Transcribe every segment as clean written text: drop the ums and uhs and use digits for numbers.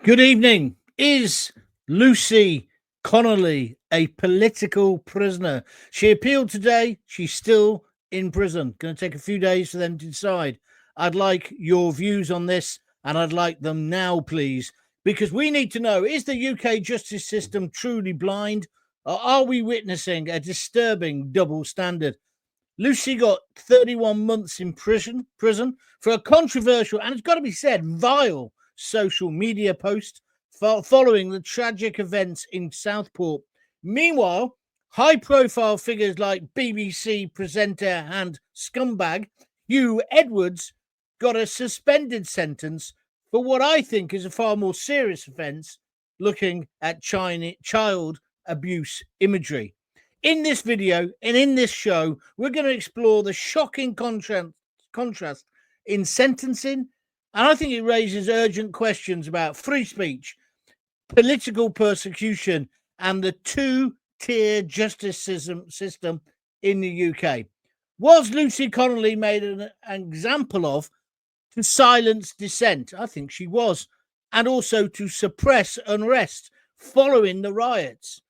Good evening. Is Lucy Connolly a political prisoner? She appealed today. She's still in prison. Going to take a few days for them to decide. I'd like your views on this, and I'd like them now, please, because we need to know, is the UK justice system truly blind, or are we witnessing a disturbing double standard? Lucy got 31 months in prison for a controversial, and it's got to be said, vile social media post following the tragic events in Southport. Meanwhile, high-profile figures like BBC presenter and scumbag Hugh Edwards got a suspended sentence for what I think is a far more serious offence, looking at child abuse imagery. In this video and in this show, we're going to explore the shocking contrast in sentencing, and I think it raises urgent questions about free speech, political persecution, and the two-tier justice system in the UK. Was Lucy Connolly made an example of to silence dissent? I think she was, and also to suppress unrest following the riots.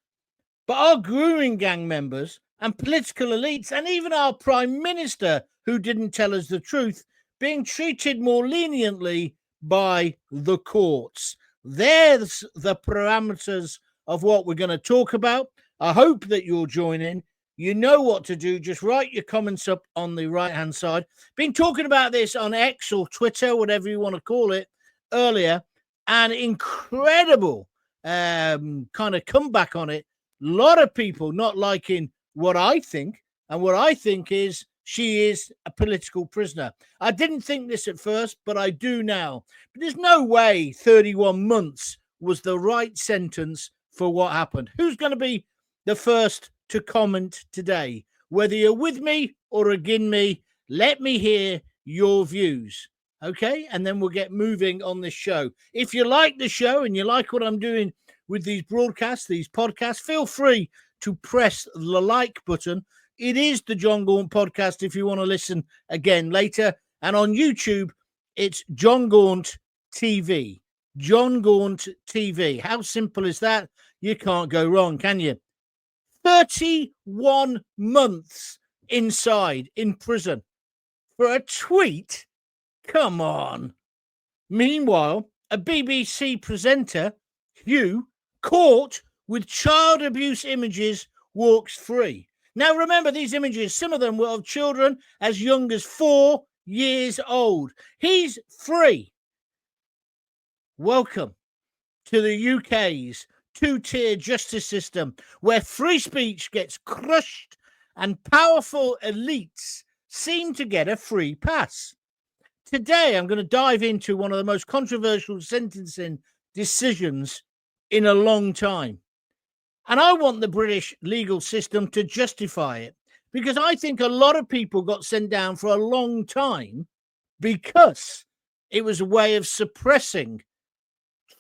But our grooming gang members and political elites, and even our Prime Minister, who didn't tell us the truth, being treated more leniently by the courts. There's the parameters of what we're going to talk about. I hope that you'll join in. You know what to do. Just write your comments up on the right-hand side. Been talking about this on X or Twitter, whatever you want to call it, earlier. An incredible kind of comeback on it. A lot of people not liking what I think, and what I think is she is a political prisoner. I didn't think this at first, but I do now. But there's no way 31 months was the right sentence for what happened. Who's going to be the first to comment today? Whether you're with me or against me, let me hear your views. Okay, and then we'll get moving on this show. If you like the show and you like what I'm doing with these broadcasts, these podcasts, feel free to press the like button. It is the Jon Gaunt podcast if you want to listen again later. And on YouTube, it's Jon Gaunt TV. Jon Gaunt TV. How simple is that? You can't go wrong, can you? 31 months inside in prison for a tweet. Come on. Meanwhile, a BBC presenter, Hugh, caught with child abuse images, walks free. Now, remember, these images, some of them were of children as young as 4 years old. He's free. Welcome to the UK's two-tier justice system, where free speech gets crushed and powerful elites seem to get a free pass. Today, I'm going to dive into one of the most controversial sentencing decisions in a long time. And I want the British legal system to justify it, because I think a lot of people got sent down for a long time because it was a way of suppressing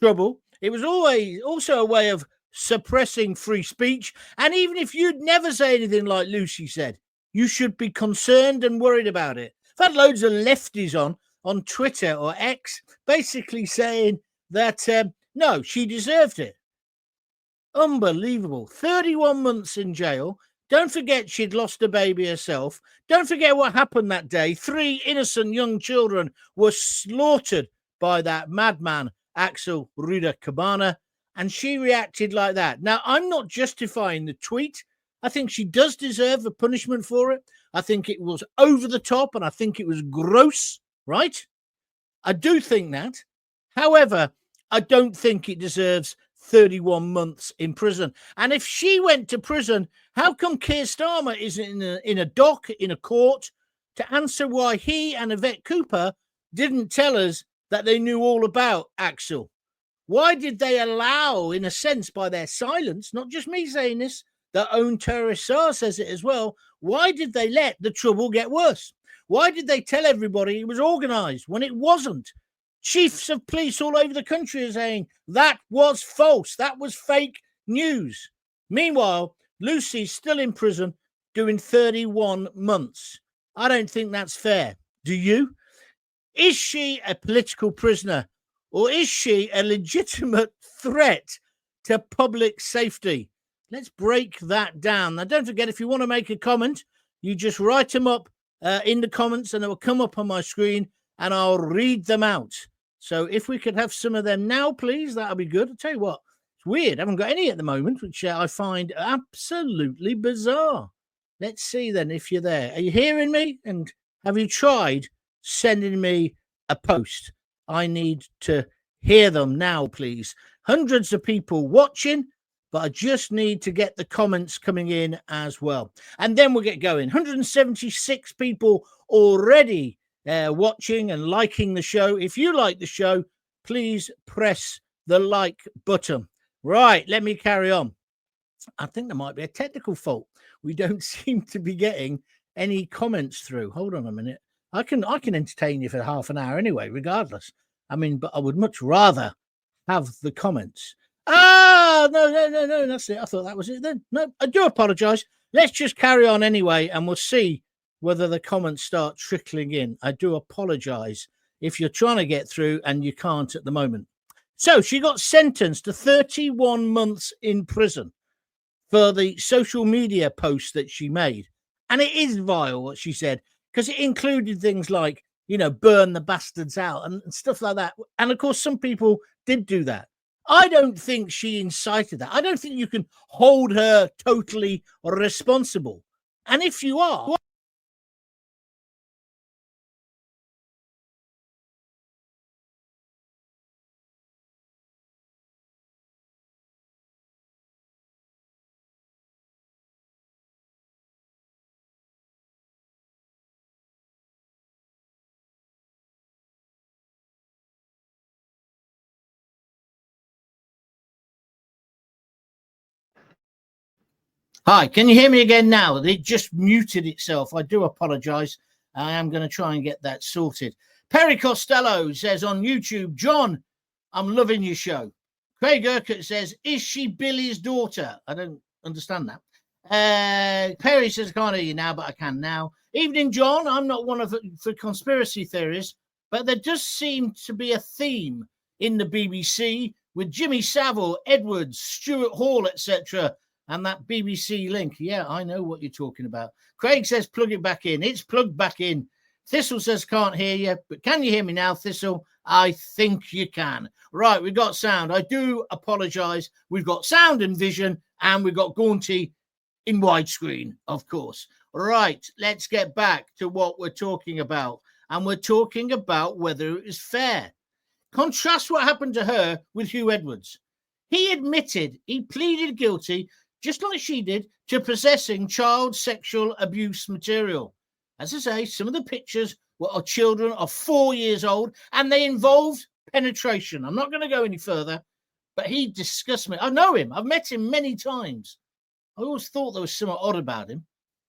trouble. It was always also a way of suppressing free speech. And even if you'd never say anything like Lucy said, you should be concerned and worried about it. I've had loads of lefties on Twitter or X basically saying that, no, she deserved it. Unbelievable. 31 months in jail. Don't forget she'd lost a baby herself. Don't forget what happened that day. 3 innocent young children were slaughtered by that madman, Axel Rudakubana, and she reacted like that. Now, I'm not justifying the tweet. I think she does deserve a punishment for it. I think it was over the top, and I think it was gross, right? I do think that. However, I don't think it deserves 31 months in prison. And if she went to prison, how come Keir Starmer isn't in a dock, in a court, to answer why he and Yvette Cooper didn't tell us that they knew all about Axel? Why did they allow, in a sense, by their silence, not just me saying this, their own terrorist SAR says it as well, why did they let the trouble get worse? Why did they tell everybody it was organised when it wasn't? Chiefs of police all over the country are saying that was false. That was fake news. Meanwhile, Lucy's still in prison doing 31 months. I don't think that's fair. Do you? Is she a political prisoner? or is she a legitimate threat to public safety? Let's break that down. Now, don't forget, if you want to make a comment, you just write them up in the comments and they will come up on my screen and I'll read them out. So if we could have some of them now, please, that'll be good. I'll tell you what, it's weird. I haven't got any at the moment, which I find absolutely bizarre. Let's see then if you're there. Are you hearing me? And have you tried sending me a post? I need to hear them now, please. Hundreds of people watching, but I just need to get the comments coming in as well. And then we'll get going. 176 people already watching and liking the show. If you like the show, please press the like button. Right, let me carry on. I think there might be a technical fault. We don't seem to be getting any comments through. Hold on a minute. I can entertain you for half an hour anyway, regardless. I mean, but I would much rather have the comments. No, that's it. I thought that was it then. No, I do apologize. Let's just carry on anyway, and we'll see whether the comments start trickling in. I do apologize if you're trying to get through and you can't at the moment. So she got sentenced to 31 months in prison for the social media post that she made. And it is vile what she said, because it included things like, burn the bastards out and stuff like that. And of course, some people did do that. I don't think she incited that. I don't think you can hold her totally responsible. And if you are, hi, can you hear me again now? It just muted itself. I do apologize. I am going to try and get that sorted. Perry Costello says on YouTube, John, I'm loving your show. Craig Urquhart says, is she Billy's daughter? I don't understand that. Perry says, can't hear you now, but I can now. Evening, John. I'm not one for conspiracy theories, but there does seem to be a theme in the BBC with Jimmy Savile, Edwards, Stuart Hall, etc., and that BBC link. Yeah, I know what you're talking about. Craig says, plug it back in. It's plugged back in. Thistle says, can't hear you. But can you hear me now, Thistle? I think you can. Right, we've got sound. I do apologise. We've got sound and vision, and we've got Gaunty in widescreen, of course. Right, let's get back to what we're talking about. And we're talking about whether it is fair. Contrast what happened to her with Hugh Edwards. He admitted, he pleaded guilty, just like she did, to possessing child sexual abuse material. As I say, some of the pictures were of children of 4 years old, and they involved penetration. I'm not going to go any further, but he disgusts me. I know him. I've met him many times. I always thought there was something odd about him.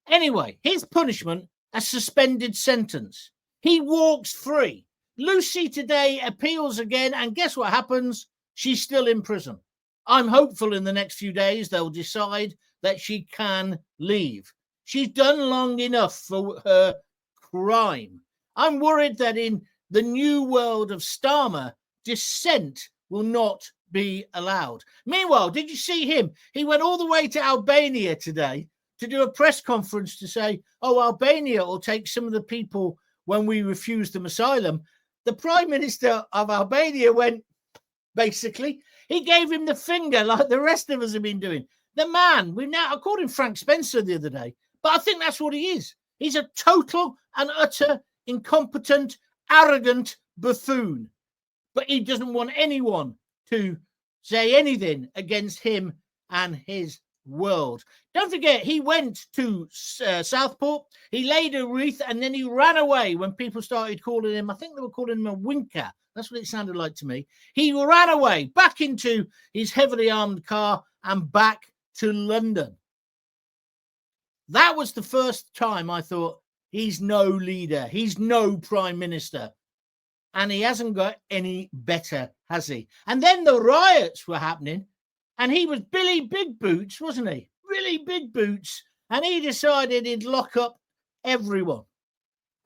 Anyway, his punishment, a suspended sentence. He walks free. Lucy today appeals again, and guess what happens? She's still in prison. I'm hopeful in the next few days they'll decide that she can leave. She's done long enough for her crime. I'm worried that in the new world of Starmer, dissent will not be allowed. Meanwhile, did you see him? He went all the way to Albania today to do a press conference to say, Albania will take some of the people when we refuse them asylum. The Prime Minister of Albania went, basically, he gave him the finger like the rest of us have been doing. The man, I called him Frank Spencer the other day, but I think that's what he is. He's a total and utter incompetent, arrogant buffoon. But he doesn't want anyone to say anything against him and his world. Don't forget, he went to Southport, he laid a wreath, and then he ran away when people started calling him, I think they were calling him a winker. That's what it sounded like to me. He ran away back into his heavily armed car and back to London. That was the first time I thought, he's no leader, he's no prime minister. And he hasn't got any better, has he? And then the riots were happening, and he was Billy Big Boots, wasn't he? Really Big Boots. And he decided he'd lock up everyone.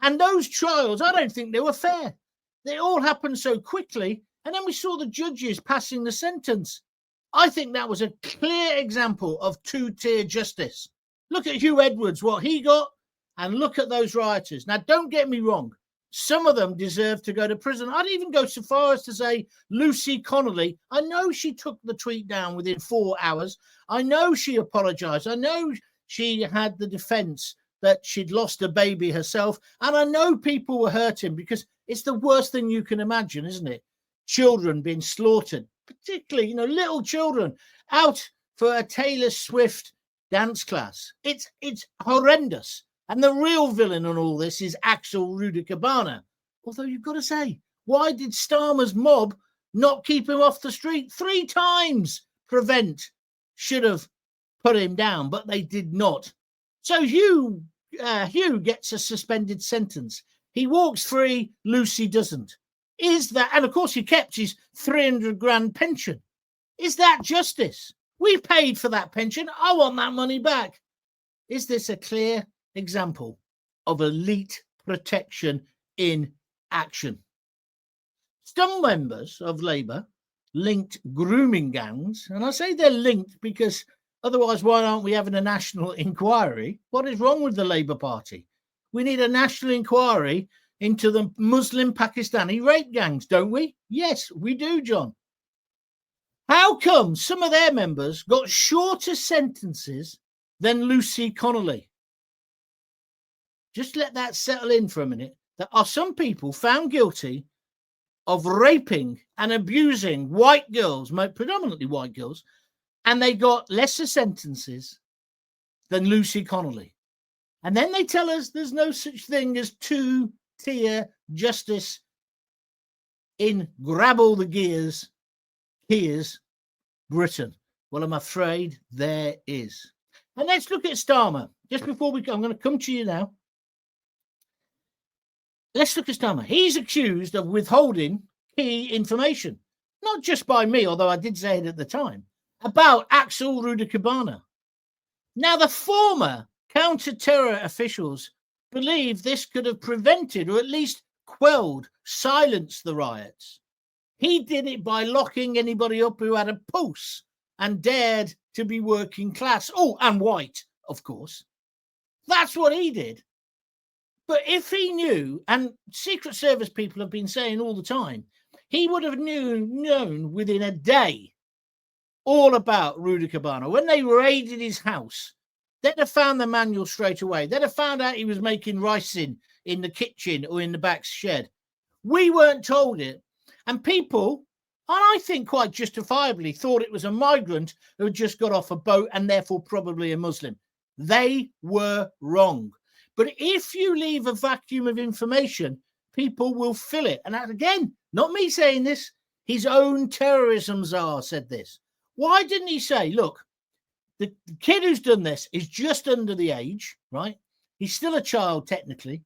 And those trials, I don't think they were fair. They all happened so quickly, And then we saw the judges passing the sentence. I think that was a clear example of two-tier justice. Look at Hugh Edwards, what he got, and look at those rioters. Now, don't get me wrong. Some of them deserve to go to prison. I'd even go so far as to say Lucy Connolly. I know she took the tweet down within 4 hours. I know she apologized. I know she had the defense that she'd lost a baby herself. And I know people were hurting because it's the worst thing you can imagine, isn't it? Children being slaughtered, particularly, little children out for a Taylor Swift dance class. It's horrendous. And the real villain on all this is Axel Rudakubana. Although you've got to say, why did Starmer's mob not keep him off the street 3 times? Prevent should have put him down, but they did not. So Hugh gets a suspended sentence. He walks free. Lucy doesn't. Is that, and of course he kept his 300 grand pension. Is that justice? We paid for that pension. I want that money back. Is this a clear example of elite protection in action? Some members of Labour linked grooming gangs, and I say they're linked because otherwise why aren't we having a national inquiry? What is wrong with the Labour Party? We need a national inquiry into the Muslim Pakistani rape gangs, don't we? Yes, we do, John. How come some of their members got shorter sentences than Lucy Connolly? Just let that settle in for a minute. There are some people found guilty of raping and abusing white girls, predominantly white girls, and they got lesser sentences than Lucy Connolly. And then they tell us there's no such thing as two-tier justice in grab all the gears, here's Britain. Well, I'm afraid there is. And let's look at Starmer. Just before we go, I'm going to come to you now. Let's look at Starmer. He's accused of withholding key information, not just by me, although I did say it at the time, about Axel Rudakubana. Now, the former counter-terror officials believe this could have prevented or at least quelled, silenced the riots. He did it by locking anybody up who had a pulse and dared to be working class. Oh, and white, of course. That's what he did. But if he knew, and Secret Service people have been saying all the time, he would have known within a day all about Rudakubana. When they raided his house, they'd have found the manual straight away. They'd have found out he was making rice in the kitchen or in the back shed. We weren't told it. And people, and I think quite justifiably, thought it was a migrant who had just got off a boat and therefore probably a Muslim. They were wrong. But if you leave a vacuum of information, people will fill it. And that, again, not me saying this, his own terrorism czar said this. Why didn't he say, look, the kid who's done this is just under the age, right? He's still a child, technically.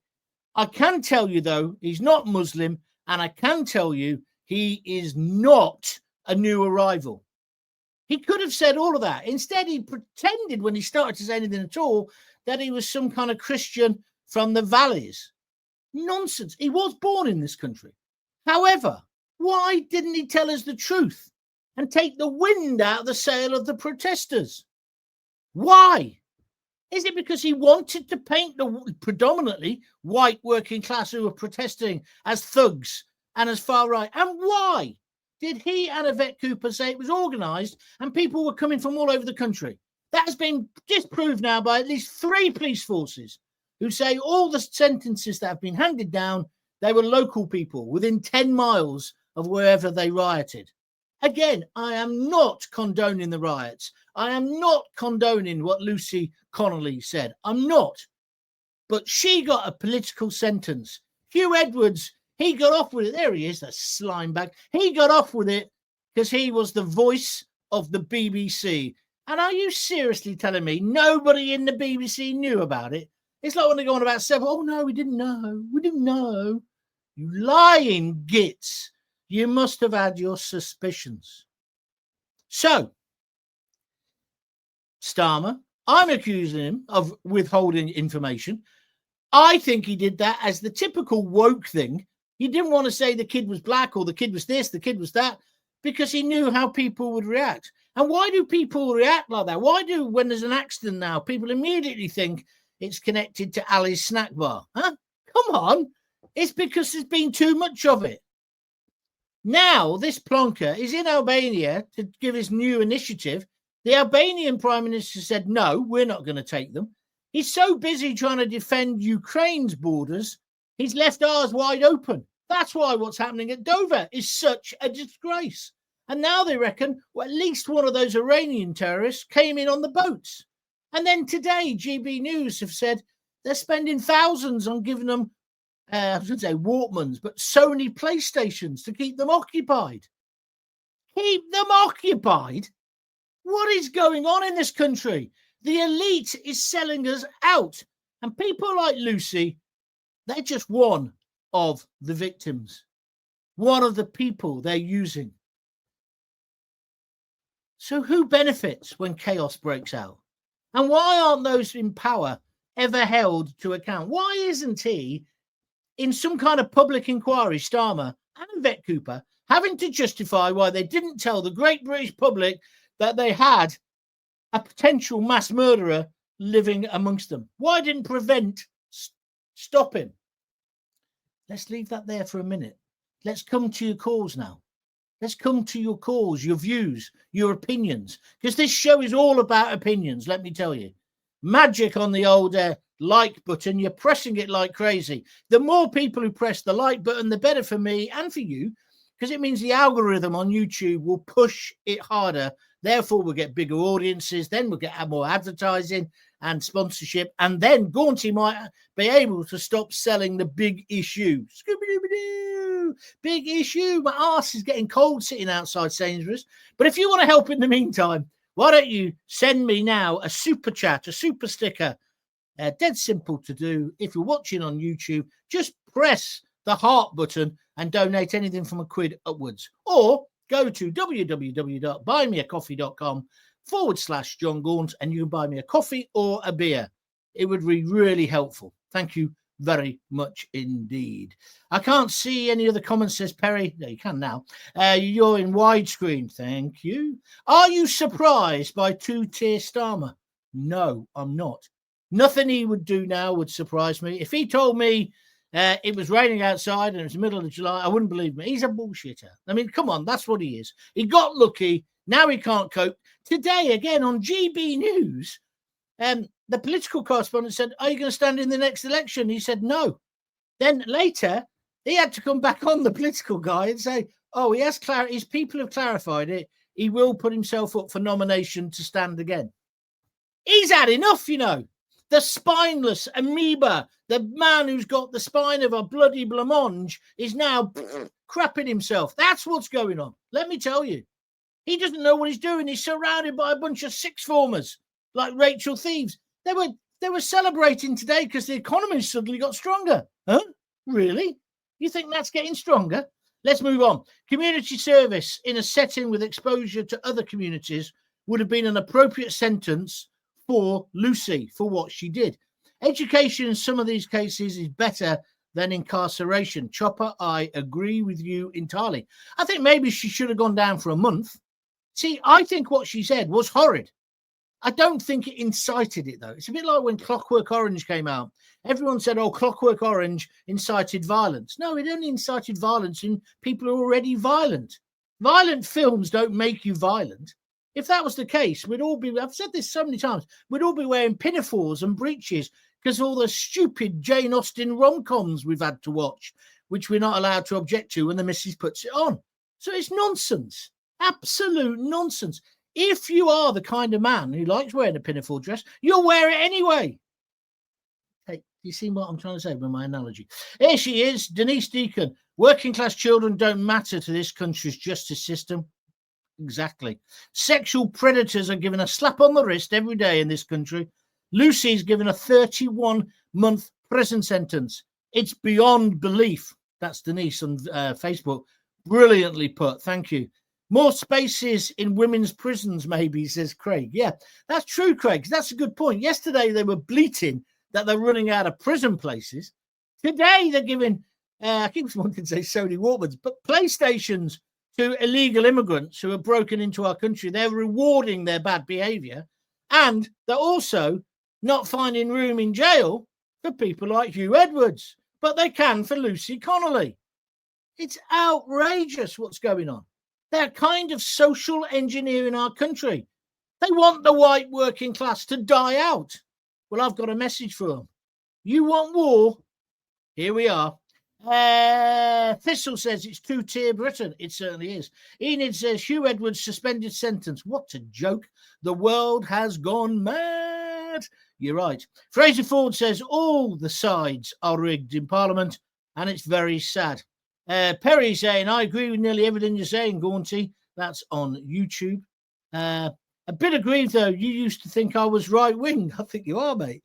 I can tell you, though, he's not Muslim, and I can tell you he is not a new arrival. He could have said all of that. Instead, he pretended when he started to say anything at all that he was some kind of Christian from the valleys. Nonsense. He was born in this country. However, why didn't he tell us the truth and take the wind out of the sail of the protesters? Why? Is it because he wanted to paint the predominantly white working class who were protesting as thugs and as far right? And why did he and Yvette Cooper say it was organised and people were coming from all over the country? That has been disproved now by at least 3 police forces who say all the sentences that have been handed down, they were local people within 10 miles of wherever they rioted. Again, I am not condoning the riots. I am not condoning what Lucy Connolly said. I'm not. But she got a political sentence. Hugh Edwards, he got off with it. There he is, that slime bag. He got off with it because he was the voice of the BBC. And are you seriously telling me nobody in the BBC knew about it? It's like when they go on about several. Oh, no, we didn't know. We didn't know. You lying gits. You must have had your suspicions. So, Starmer, I'm accusing him of withholding information. I think he did that as the typical woke thing He didn't want to say the kid was black or the kid was this, the kid was that, because he knew how people would react. And why do people react like that? Why do, when there's an accident now, people immediately think it's connected to Ali's snack bar? Huh? Come on. It's because there's been too much of it. Now, this plonker is in Albania to give his new initiative. The Albanian Prime Minister said, no, we're not going to take them. He's so busy trying to defend Ukraine's borders, he's left ours wide open. That's why what's happening at Dover is such a disgrace. And now they reckon, well, at least one of those Iranian terrorists came in on the boats. And then today, GB News have said they're spending thousands on giving them, I should say Walkmans, but Sony PlayStations to keep them occupied. Keep them occupied? What is going on in this country? The elite is selling us out. And people like Lucy, they're just one of the victims, one of the people they're using. So who benefits when chaos breaks out? And why aren't those in power ever held to account? Why isn't he in some kind of public inquiry, Starmer and Vet Cooper, having to justify why they didn't tell the great British public that they had a potential mass murderer living amongst them? Why didn't prevent stop him? Let's leave that there for a minute. Let's come to your calls now. Let's come to your calls, your views, your opinions, because this show is all about opinions, let me tell you. Magic on the old like button. You're pressing it like crazy. The more people who press the like button, the better for me and for you, because it means the algorithm on YouTube will push it harder. Therefore, we'll get bigger audiences. Then we'll get more advertising and sponsorship. And then Gaunty might be able to stop selling the big issue. Scooby-Dooby-Doo! Big issue. My arse is getting cold sitting outside Sainsbury's. But if you want to help in the meantime, why don't you send me now a super chat, a super sticker? Dead simple to do. If you're watching on YouTube, just press the heart button and donate anything from £1 upwards. Or go to www.buymeacoffee.com/Jon Gaunt and you can buy me a coffee or a beer. It would be really helpful. Thank you very much indeed. I can't see any other comments, says Perry. No, you can now. You're in widescreen. Thank you. Are you surprised by two-tier Starmer? No, I'm not. Nothing he would do now would surprise me. If he told me it was raining outside and it was the middle of July, I wouldn't believe me. He's a bullshitter. I mean, come on, that's what he is. He got lucky. Now he can't cope. Today, again, on GB News, the political correspondent said, are you going to stand in the next election? He said, no. Then later, he had to come back on, the political guy, and say, oh, he has his people have clarified it. He will put himself up for nomination to stand again. He's had enough, you know. The spineless amoeba, the man who's got the spine of a bloody blancmange is now crapping himself. That's what's going on. Let me tell you. He doesn't know what he's doing. He's surrounded by a bunch of sixth formers like Rachel Thieves. They were celebrating today because the economy suddenly got stronger. Huh? Really? You think that's getting stronger? Let's move on. Community service in a setting with exposure to other communities would have been an appropriate sentence for Lucy for what she did. Education in some of these cases is better than incarceration. Chopper, I agree with you entirely. I think maybe she should have gone down for a month. See, I think what she said was horrid. I don't think it incited it, though. It's a bit like when Clockwork Orange came out. Everyone said, oh, Clockwork Orange incited violence. No, it only incited violence in people who are already violent. Violent films don't make you violent. If that was the case, we'd all be, I've said this so many times, we'd all be wearing pinafores and breeches because of all the stupid Jane Austen rom-coms we've had to watch, which we're not allowed to object to when the missus puts it on. So it's nonsense. Absolute nonsense. If you are the kind of man who likes wearing a pinafore dress, you'll wear it anyway. Hey, you see what I'm trying to say with my analogy? Here she is, Denise Deacon. Working class children don't matter to this country's justice system. Exactly. Sexual predators are given a slap on the wrist every day in this country. Lucy's given a 31-month prison sentence. It's beyond belief. That's Denise on Facebook. Brilliantly put. Thank you. More spaces in women's prisons, maybe, says Craig. Yeah, that's true, Craig. That's a good point. Yesterday, they were bleating that they're running out of prison places. Today, they're giving I keep wanting to say Sony Walkmans, but PlayStations to illegal immigrants who have broken into our country. They're rewarding their bad behaviour, and they're also not finding room in jail for people like Hugh Edwards, but they can for Lucy Connolly. It's outrageous what's going on. They're kind of social engineering our country. They want the white working class to die out. Well, I've got a message for them. You want war? Here we are. Thistle says it's two-tier Britain. It certainly is. Enid says Hugh Edwards suspended sentence. What a joke. The world has gone mad. You're right. Fraser Ford says all the sides are rigged in Parliament, and it's very sad. Perry saying, I agree with nearly everything you're saying, Gaunty. That's on YouTube. A bit of grief, though. You used to think I was right-wing. I think you are, mate.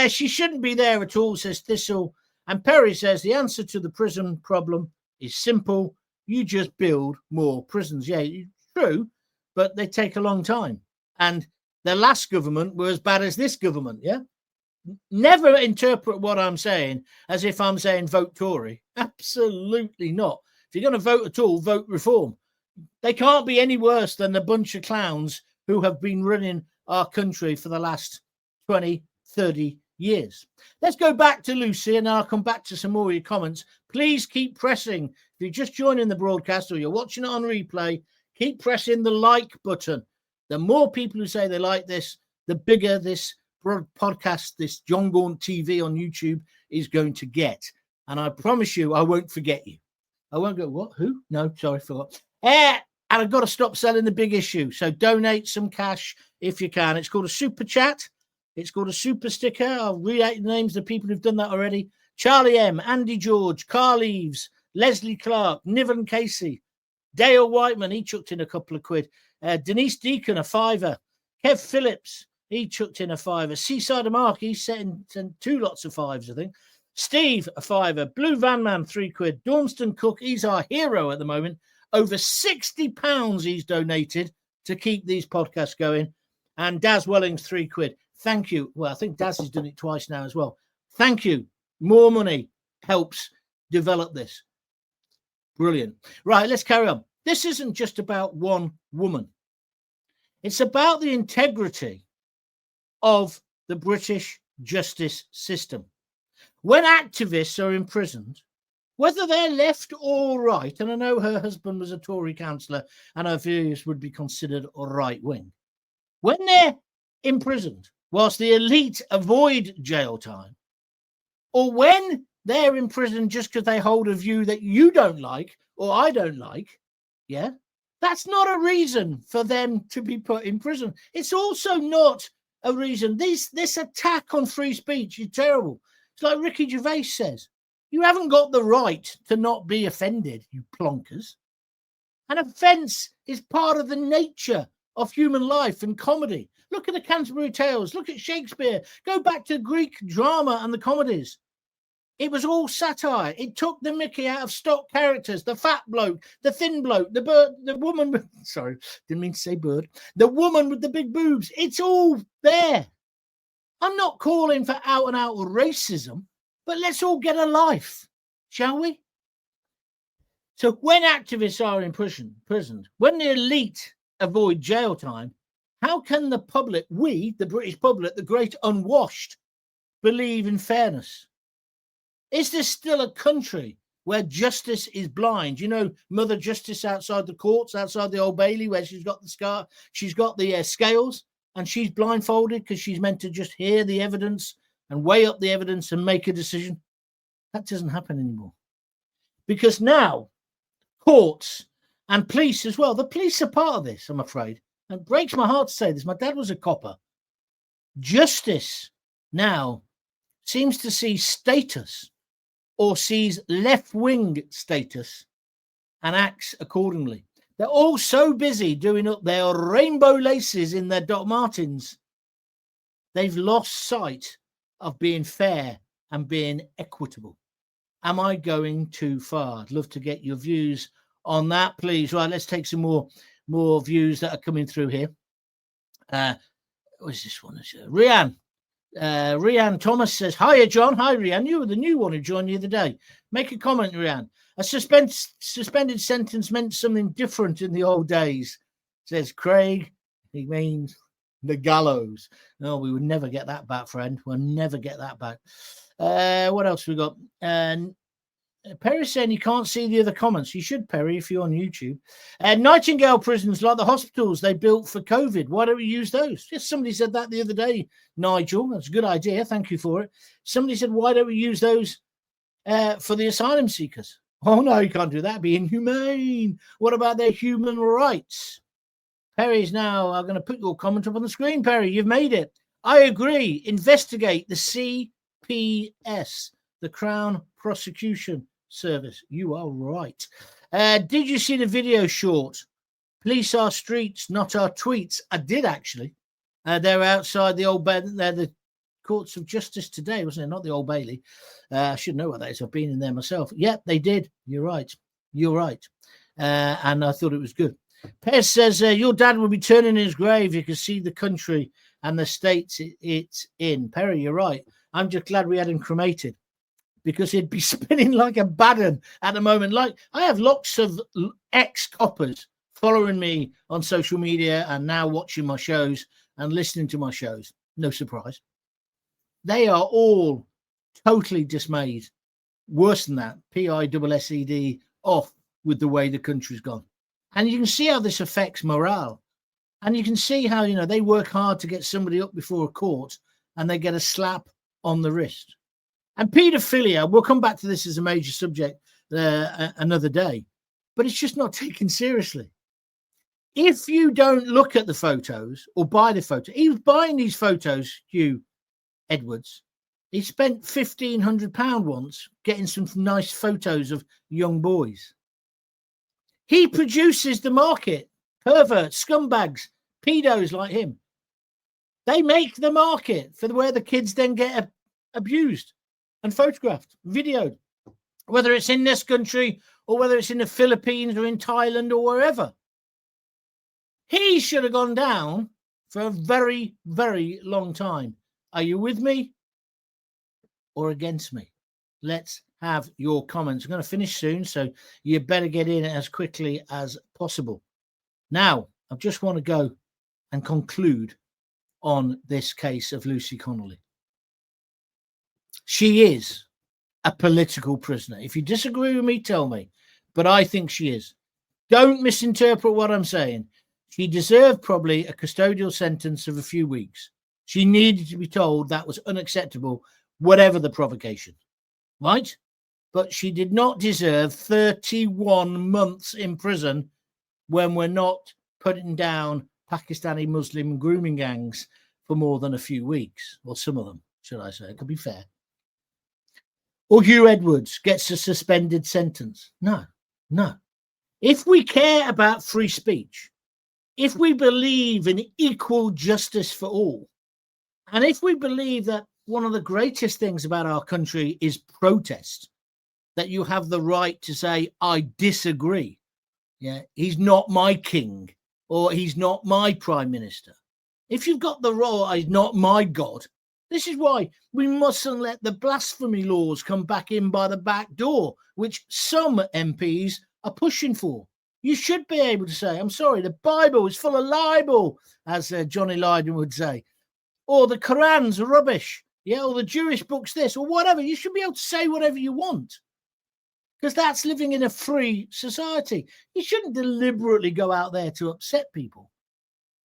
She shouldn't be there at all, says Thistle. And Perry says the answer to the prison problem is simple. You just build more prisons. Yeah, it's true, but they take a long time. And the last government were as bad as this government, yeah? Never interpret what I'm saying as if I'm saying vote Tory. Absolutely not. If you're going to vote at all, vote Reform. They can't be any worse than the bunch of clowns who have been running our country for the last 20, 30 years. Let's go back to Lucy, and I'll come back to some more of your comments. Please keep pressing. If you're just joining the broadcast or you're watching it on replay, keep pressing the like button. The more people who say they like this, the bigger this podcast, this Jon Gaunt TV on YouTube is going to get. And I promise you, I won't forget you. I won't go, what? Who? No, sorry, forgot. And I've got to stop selling the big issue. So donate some cash if you can. It's called a super chat. It's called a super sticker. I'll read out the names of the people who've done that already. Charlie M, Andy George, Carl Eves, Leslie Clark, Niven Casey, Dale Whiteman, he chucked in a couple of quid. Denise Deacon, a £5. Kev Phillips, he chucked in a £5. Seaside Mark, he sent 2 lots of 5s, I think. Steve, a £5. Blue Van Man, £3. Dormston Cook, he's our hero at the moment. Over £60 he's donated to keep these podcasts going. And Daz Wellings, £3. Thank you. Well, I think Daz has done it twice now as well. Thank you. More money helps develop this. Brilliant. Right, let's carry on. This isn't just about one woman. It's about the integrity of the British justice system. When activists are imprisoned, whether they're left or right, and I know her husband was a Tory councillor and her views would be considered right-wing, when they're imprisoned, whilst the elite avoid jail time, or when they're in prison just because they hold a view that you don't like or I don't like, yeah, that's not a reason for them to be put in prison. It's also not a reason. This attack on free speech is terrible. It's like Ricky Gervais says, you haven't got the right to not be offended, you plonkers. An offence is part of the nature of human life and comedy. Look at the Canterbury Tales. Look at Shakespeare. Go back to Greek drama and the comedies. It was all satire. It took the mickey out of stock characters. The fat bloke, the thin bloke, the bird, the woman with, sorry, didn't mean to say bird. The woman with the big boobs. It's all there. I'm not calling for out and out racism, but let's all get a life, shall we? So when activists are imprisoned, when the elite avoid jail time, how can the public, we, the British public, the great unwashed, believe in fairness? Is this still a country where justice is blind? You know, Mother Justice outside the courts, outside the Old Bailey, where she's got the scar, she's got the scales, and she's blindfolded because she's meant to just hear the evidence and weigh up the evidence and make a decision. That doesn't happen anymore. Because now, courts and police as well, the police are part of this, I'm afraid. And it breaks my heart to say this. My dad was a copper. Justice now seems to see status or sees left-wing status and acts accordingly. They're all so busy doing up their rainbow laces in their Doc Martens, they've lost sight of being fair and being equitable. Am I going too far? I'd love to get your views on that, please. Right, let's take some more views that are coming through here. What's this one? Rianne. Rianne Thomas says, hiya, John. Hi, Rianne. You were the new one who joined the other day. Make a comment, Rianne. A suspended sentence meant something different in the old days, says Craig. He means the gallows. No, we would never get that back, friend. We'll never get that back. What else we got? Perry's saying you can't see the other comments. You should, Perry, if you're on YouTube. Nightingale prisons, like the hospitals they built for COVID. Why don't we use those? Just somebody said that the other day, Nigel. That's a good idea. Thank you for it. Somebody said, why don't we use those for the asylum seekers? Oh, no, you can't do that. Be inhumane. What about their human rights? Perry's now going to put your comment up on the screen, Perry. You've made it. I agree. Investigate the CPS, the Crown Prosecution Service. You are right. Did you see the video short? Police our streets, not our tweets. I did, actually. They're outside the old the Courts of Justice today, wasn't it? Not the Old Bailey. I should know what that is. I've been in there myself. Yep, they did. You're right. You're right. And I thought it was good. Pez says, your dad will be turning in his grave. You can see the country and the states it's in. Perry, you're right. I'm just glad we had him cremated because he'd be spinning like a baden at the moment. Like, I have lots of ex-coppers following me on social media and now watching my shows and listening to my shows. No surprise. They are all totally dismayed. Worse than that, PISSED off with the way the country's gone. And you can see how this affects morale. And you can see how, they work hard to get somebody up before a court and they get a slap on the wrist. And paedophilia, we'll come back to this as a major subject another day, but it's just not taken seriously. If you don't look at the photos or buy the photo, he was buying these photos, Hugh Edwards. He spent £1,500 once getting some nice photos of young boys. He produces the market. Perverts, scumbags, pedos like him. They make the market for where the kids then get abused and photographed, videoed, whether it's in this country or whether it's in the Philippines or in Thailand or wherever. He should have gone down for a very, very long time. Are you with me or against me? Let's have your comments. I'm going to finish soon, so you better get in as quickly as possible. Now, I just want to go and conclude on this case of Lucy Connolly. She is a political prisoner. If you disagree with me, tell me. But I think she is. Don't misinterpret what I'm saying. She deserved probably a custodial sentence of a few weeks. She needed to be told that was unacceptable, whatever the provocation. Right? But she did not deserve 31 months in prison when we're not putting down Pakistani Muslim grooming gangs for more than a few weeks, or some of them, should I say. It could be fair. Or Hugh Edwards gets a suspended sentence. No. If we care about free speech, if we believe in equal justice for all, and if we believe that one of the greatest things about our country is protest, that you have the right to say, I disagree. Yeah, he's not my king, or he's not my prime minister. If you've got the right, he's not my God. This is why we mustn't let the blasphemy laws come back in by the back door, which some MPs are pushing for. You should be able to say, I'm sorry, the Bible is full of libel, as Johnny Lydon would say, or the Quran's rubbish, yeah, or the Jewish books this, or whatever. You should be able to say whatever you want, because that's living in a free society. You shouldn't deliberately go out there to upset people.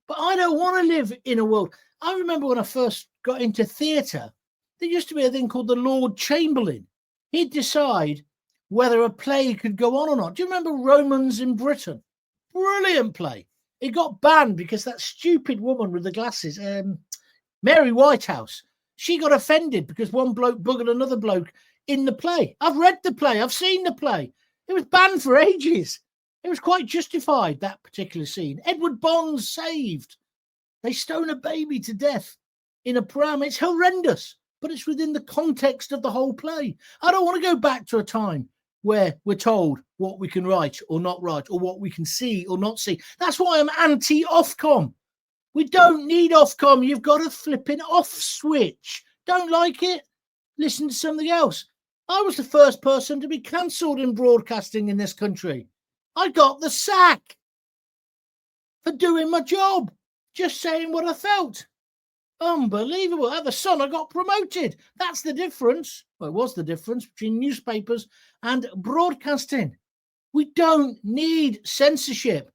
But I don't want to live in a world. I remember when I first got into theatre, there used to be a thing called the Lord Chamberlain. He'd decide whether a play could go on or not. Do you remember Romans in Britain? Brilliant play. It got banned because that stupid woman with the glasses, Mary Whitehouse, she got offended because one bloke buggered another bloke in the play. I've read the play. I've seen the play. It was banned for ages. It was quite justified, that particular scene. Edward Bond's saved. They stone a baby to death in a pram. It's horrendous, but it's within the context of the whole play. I don't want to go back to a time where we're told what we can write or not write, or what we can see or not see. That's why I'm anti-Ofcom. We don't need Ofcom. You've got a flipping off switch. Don't like it? Listen to something else. I was the first person to be cancelled in broadcasting in this country. I got the sack for doing my job, just saying what I felt. Unbelievable. At the Sun, I got promoted. That's the difference. Well, it was the difference between newspapers and broadcasting. We don't need censorship.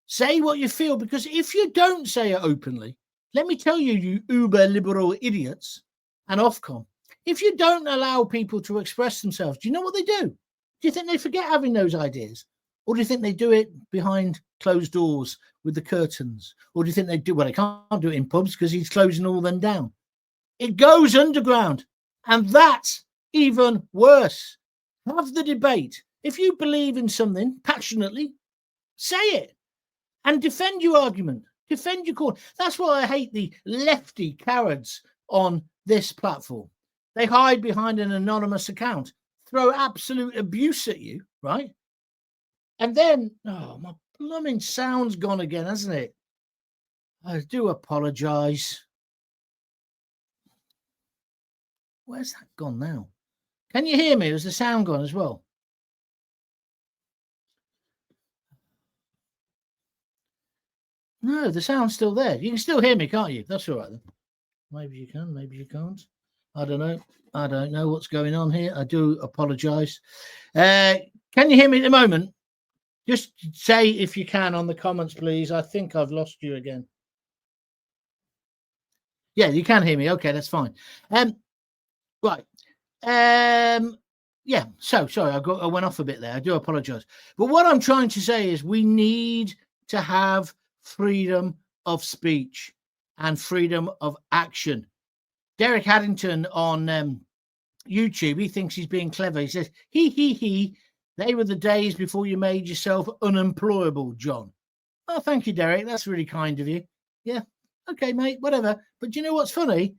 Say what you feel, because if you don't say it openly, let me tell you, you uber liberal idiots and Ofcom, if you don't allow people to express themselves, do you know what they do? Do you think they forget having those ideas? Or do you think they do it behind closed doors with the curtains? Or do you think they do? Well, they can't do it in pubs because he's closing all them down. It goes underground. And that's even worse. Have the debate. If you believe in something passionately, say it and defend your argument. Defend your cause. That's why I hate the lefty cowards on this platform. They hide behind an anonymous account, throw absolute abuse at you, right? And then, oh, my blooming sound's gone again, hasn't it? I do apologise. Where's that gone now? Can you hear me? Has the sound gone as well? No, the sound's still there. You can still hear me, can't you? That's all right then. Maybe you can, maybe you can't. I don't know. I don't know what's going on here. I do apologise. Can you hear me at the moment? Just say if you can on the comments, please. I think I've lost you again. Yeah, you can hear me. Okay, that's fine. Right. Yeah, so sorry, I went off a bit there. I do apologise. But what I'm trying to say is we need to have freedom of speech and freedom of action. Derek Haddington on YouTube, he thinks he's being clever. He says, he. They were the days before you made yourself unemployable, John. Oh, thank you, Derek. That's really kind of you. Yeah. Okay, mate, whatever. But do you know what's funny?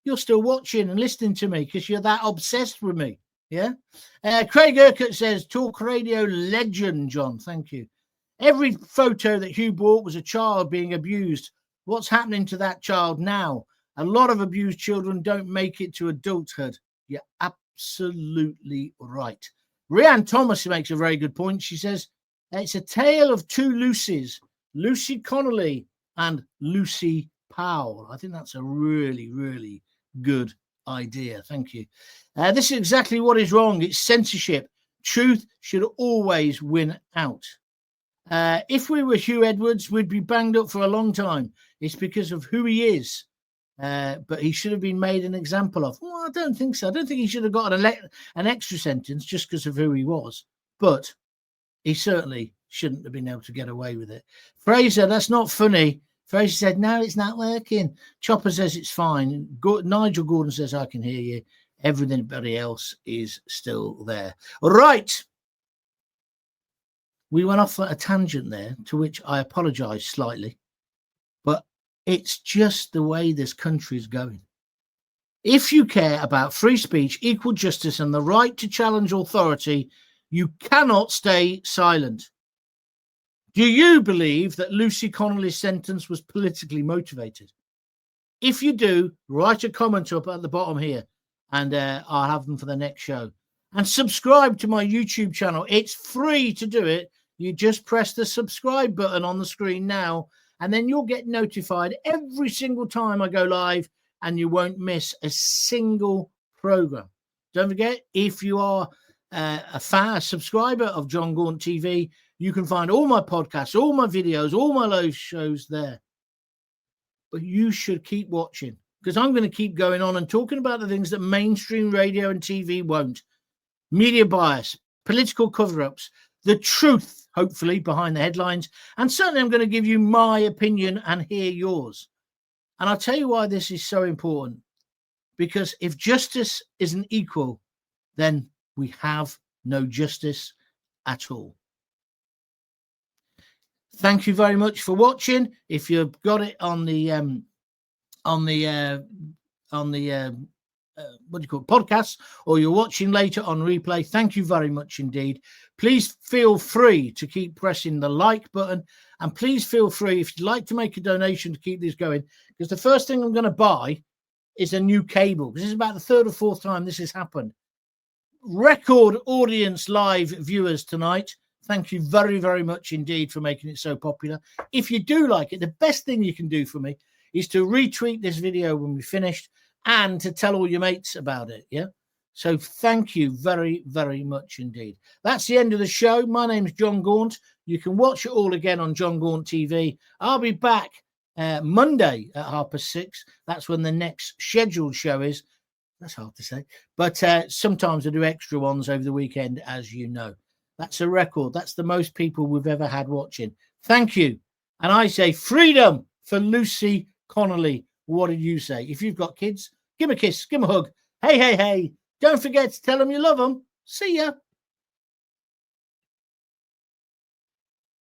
You're still watching and listening to me because you're that obsessed with me. Yeah. Craig Urquhart says, talk radio legend, John. Thank you. Every photo that Hugh bought was a child being abused. What's happening to that child now? A lot of abused children don't make it to adulthood. You're absolutely right. Rhiannon Thomas makes a very good point. She says, it's a tale of two Lucys, Lucy Connolly and Lucy Powell. I think that's a really, really good idea. Thank you. This is exactly what is wrong. It's censorship. Truth should always win out. If we were Hugh Edwards, we'd be banged up for a long time. It's because of who he is. But he should have been made an example of. Well, I don't think so. I don't think he should have got an extra sentence just because of who he was. But he certainly shouldn't have been able to get away with it. Fraser, that's not funny. Fraser said, no, it's not working. Chopper says it's fine. Nigel Gordon says, I can hear you. Everybody else is still there. All right. We went off at a tangent there, to which I apologise slightly. But it's just the way this country is going. If you care about free speech, equal justice, and the right to challenge authority, you cannot stay silent. Do you believe that Lucy Connolly's sentence was politically motivated? If you do, write a comment up at the bottom here, and I'll have them for the next show. And subscribe to my YouTube channel. It's free to do it. You just press the subscribe button on the screen now, and then you'll get notified every single time I go live, and you won't miss a single program. Don't forget, if you are a subscriber of Jon Gaunt TV, you can find all my podcasts, all my videos, all my live shows there. But you should keep watching, because I'm going to keep going on and talking about the things that mainstream radio and TV won't. Media bias, political cover-ups, the truth, hopefully, behind the headlines. And certainly I'm going to give you my opinion and hear yours. And I'll tell you why this is so important. Because if justice isn't equal, then we have no justice at all. Thank you very much for watching. If you've got it on the podcasts, or you're watching later on replay, thank you very much indeed. Please feel free to keep pressing the like button, and please feel free if you'd like to make a donation to keep this going, because the first thing I'm going to buy is a new cable. This is about the third or fourth time this has happened. Record audience live viewers tonight. Thank you very, very much indeed for making it so popular. If you do like it, the best thing you can do for me is to retweet this video when we finished and to tell all your mates about it. Yeah. So thank you very, very much indeed. That's the end of the show. My name's Jon Gaunt. You can watch it all again on Jon Gaunt TV. I'll be back Monday at 6:30. That's when the next scheduled show is. That's hard to say. But sometimes I do extra ones over the weekend, as you know. That's a record. That's the most people we've ever had watching. Thank you. And I say freedom for Lucy Connolly. What did you say? If you've got kids, give them a kiss, give them a hug. Hey, hey, hey. Don't forget to tell them you love them. See ya.